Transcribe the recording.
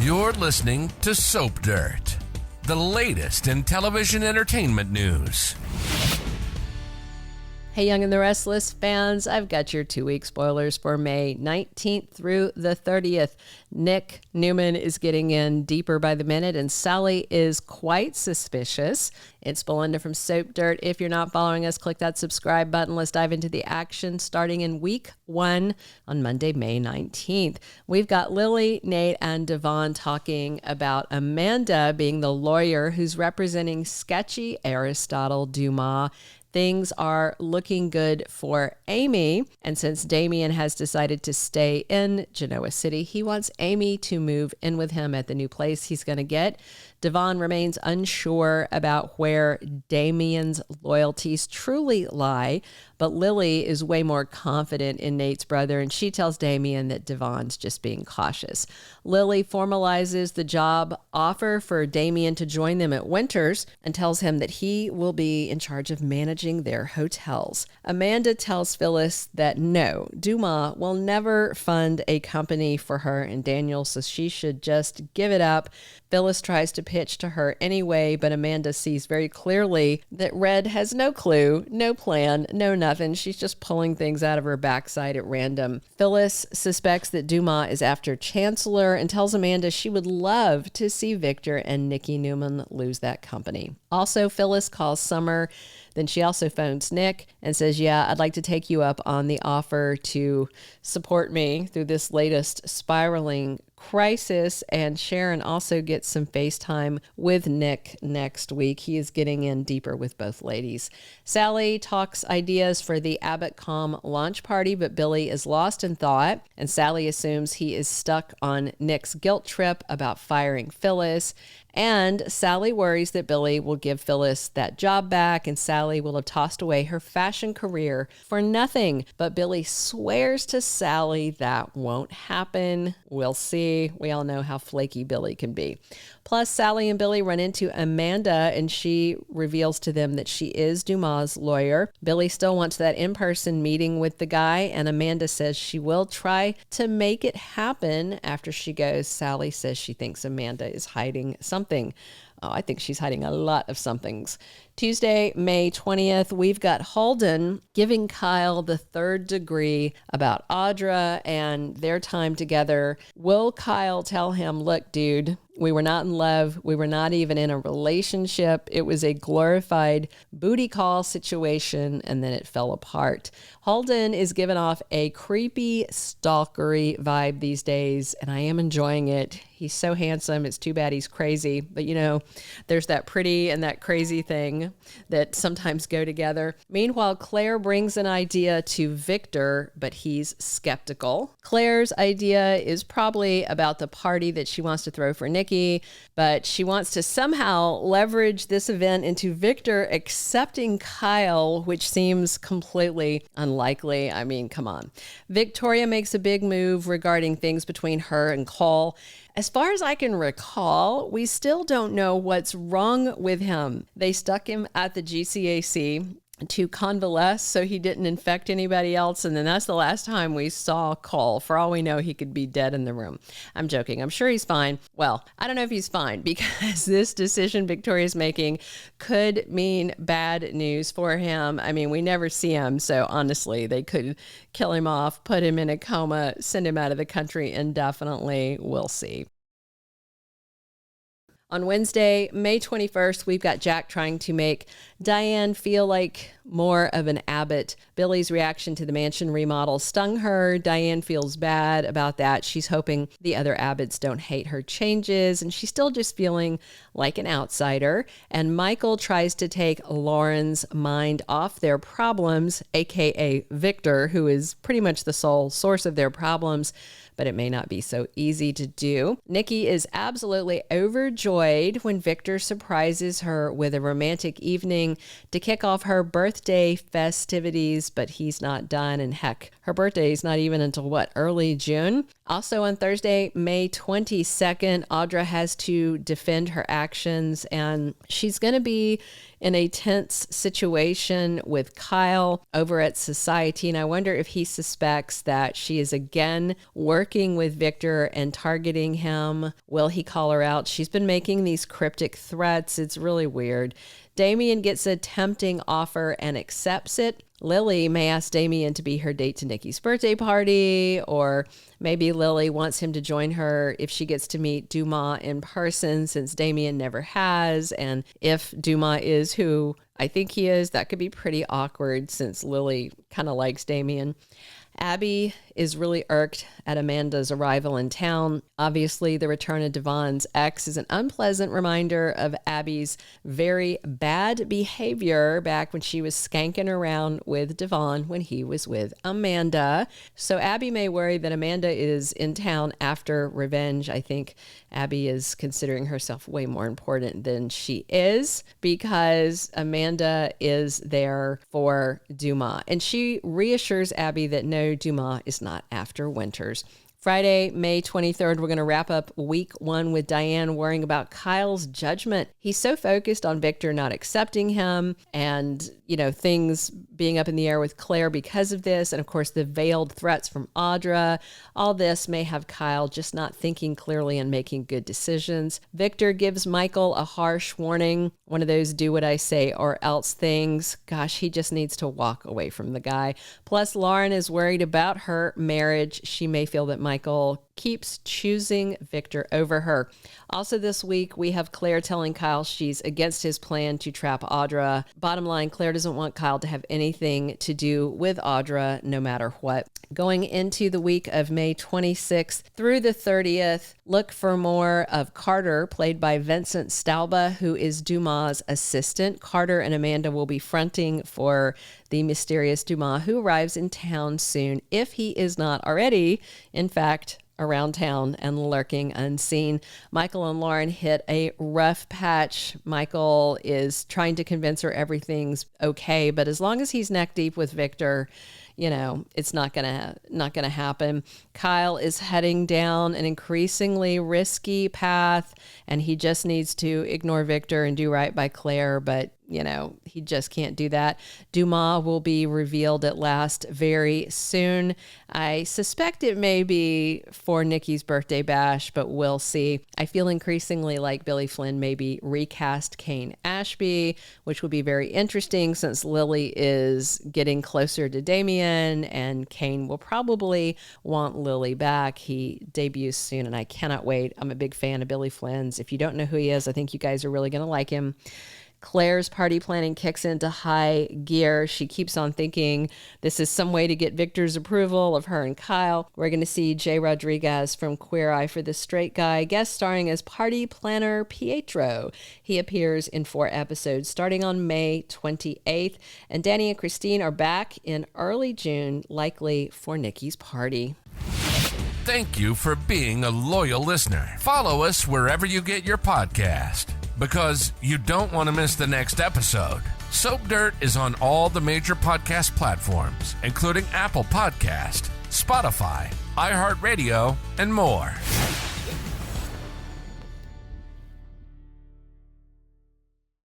You're listening to Soap Dirt, the latest in television entertainment news. Hey, Young and the Restless fans, I've got your 2-week spoilers for May 19th through the 30th. Nick Newman is getting in deeper by the minute, and Sally is quite suspicious. It's Belinda from Soap Dirt. If you're not following us, click that subscribe button. Let's dive into the action starting in week 1 on Monday, May 19th. We've got Lily, Nate, and Devon talking about Amanda being the lawyer who's representing sketchy Aristotle Dumas. Things are looking good for Amy, and since Damian has decided to stay in Genoa City, he wants Amy to move in with him at the new place he's going to get. Devon remains unsure about where Damian's loyalties truly lie, but Lily is way more confident in Nate's brother, and she tells Damian that Devon's just being cautious. Lily formalizes the job offer for Damian to join them at Winters and tells him that he will be in charge of managing their hotels. Amanda tells Phyllis that no, Dumas will never fund a company for her and Daniel, so she should just give it up. Phyllis tries to pitch to her anyway, but Amanda sees very clearly that Red has no clue, no plan, no nothing. She's just pulling things out of her backside at random. Phyllis suspects that Dumas is after Chancellor and tells Amanda she would love to see Victor and Nikki Newman lose that company. Also, Phyllis calls Summer. Then she also phones Nick and says, yeah, I'd like to take you up on the offer to support me through this latest spiraling crisis. And Sharon also gets some FaceTime with Nick next week. He is getting in deeper with both ladies. Sally talks ideas for the Abbott launch party, but Billy is lost in thought, and Sally assumes he is stuck on Nick's guilt trip about firing Phyllis. And Sally worries that Billy will give Phyllis that job back, and Sally will have tossed away her fashion career for nothing. But Billy swears to Sally that won't happen. We'll see. We all know how flaky Billy can be. Plus, Sally and Billy run into Amanda, and she reveals to them that she is Dumas' lawyer. Billy still wants that in-person meeting with the guy, and Amanda says she will try to make it happen. After she goes, Sally says she thinks Amanda is hiding something. Oh, I think she's hiding a lot of somethings. Tuesday, May 20th, we've got Holden giving Kyle the 3rd degree about Audra and their time together. Will Kyle tell him, look, dude, we were not in love. We were not even in a relationship. It was a glorified booty call situation, and then it fell apart. Holden is giving off a creepy, stalkery vibe these days, and I am enjoying it. He's so handsome. It's too bad he's crazy. But, you know, there's that pretty and that crazy thing that sometimes go together. Meanwhile, Claire brings an idea to Victor, but he's skeptical. Claire's idea is probably about the party that she wants to throw for Nikki, but she wants to somehow leverage this event into Victor accepting Kyle, which seems completely unlikely. I mean, come on. Victoria makes a big move regarding things between her and Cole. As far as I can recall, we still don't know what's wrong with him. They stuck him at the GCAC to convalesce so he didn't infect anybody else, and then that's the last time we saw Cole. For all we know, he could be dead in the room. I'm joking. I'm sure he's fine. Well, I don't know if he's fine, because this decision Victoria's making could mean bad news for him. I mean, we never see him, so honestly, they could kill him off, put him in a coma, send him out of the country indefinitely. We'll see. On Wednesday, May 21st, we've got Jack trying to make Diane feel like more of an Abbott. Billy's reaction to the mansion remodel stung her. Diane feels bad about that. She's hoping the other Abbotts don't hate her changes, and she's still just feeling like an outsider. And Michael tries to take Lauren's mind off their problems, aka Victor, who is pretty much the sole source of their problems, but it may not be so easy to do. Nikki is absolutely overjoyed when Victor surprises her with a romantic evening to kick off her birthday festivities, but he's not done. And heck, her birthday is not even until early June. Also on Thursday, May 22nd, Audra has to defend her actions, and she's going to be in a tense situation with Kyle over at Society. And I wonder if he suspects that she is again working with Victor and targeting him. Will he call her out? She's been making these cryptic threats. It's really weird. Damian gets a tempting offer and accepts it. Lily may ask Damian to be her date to Nikki's birthday party, or maybe Lily wants him to join her if she gets to meet Dumas in person, since Damian never has. And if Dumas is who I think he is, that could be pretty awkward since Lily kind of likes Damian. Abby is really irked at Amanda's arrival in town. Obviously, the return of Devon's ex is an unpleasant reminder of Abby's very bad behavior back when she was skanking around with Devon when he was with Amanda. So Abby may worry that Amanda is in town after revenge. I think Abby is considering herself way more important than she is, because Amanda is there for Dumas. And she reassures Abby that no, Dumas is not after Winters. Friday, May 23rd, we're going to wrap up week 1 with Diane worrying about Kyle's judgment. He's so focused on Victor not accepting him and, things being up in the air with Claire because of this. And of course, the veiled threats from Audra. All this may have Kyle just not thinking clearly and making good decisions. Victor gives Michael a harsh warning, one of those do what I say or else things. Gosh, he just needs to walk away from the guy. Plus, Lauren is worried about her marriage. She may feel that Michael keeps choosing Victor over her. Also this week, we have Claire telling Kyle she's against his plan to trap Audra. Bottom line, Claire doesn't want Kyle to have anything to do with Audra, no matter what. Going into the week of May 26th through the 30th, look for more of Carter, played by Vincent Stalba, who is Dumas' assistant. Carter and Amanda will be fronting for the mysterious Dumas, who arrives in town soon, if he is not already, in fact, around town and lurking unseen. Michael and Lauren hit a rough patch. Michael is trying to convince her everything's okay, but as long as he's neck deep with Victor, it's not gonna happen. Kyle is heading down an increasingly risky path, and he just needs to ignore Victor and do right by Claire, but he just can't do that. Dumas will be revealed at last very soon. I suspect it may be for Nikki's birthday bash, but we'll see. I feel increasingly like Billy Flynn maybe recast Kane Ashby, which would be very interesting since Lily is getting closer to Damian, and Kane will probably want Lily back. He debuts soon, and I cannot wait. I'm a big fan of Billy Flynn's. If you don't know who he is, I think you guys are really going to like him. Claire's party planning kicks into high gear. She keeps on thinking this is some way to get Victor's approval of her and Kyle. We're going to see Jay Rodriguez from Queer Eye for the Straight Guy guest starring as party planner Pietro. He appears in 4 episodes starting on May 28th. And Danny and Christine are back in early June, likely for Nikki's party. Thank you for being a loyal listener. Follow us wherever you get your podcast, because you don't want to miss the next episode. Soap Dirt is on all the major podcast platforms, including Apple Podcast, Spotify, iHeartRadio, and more.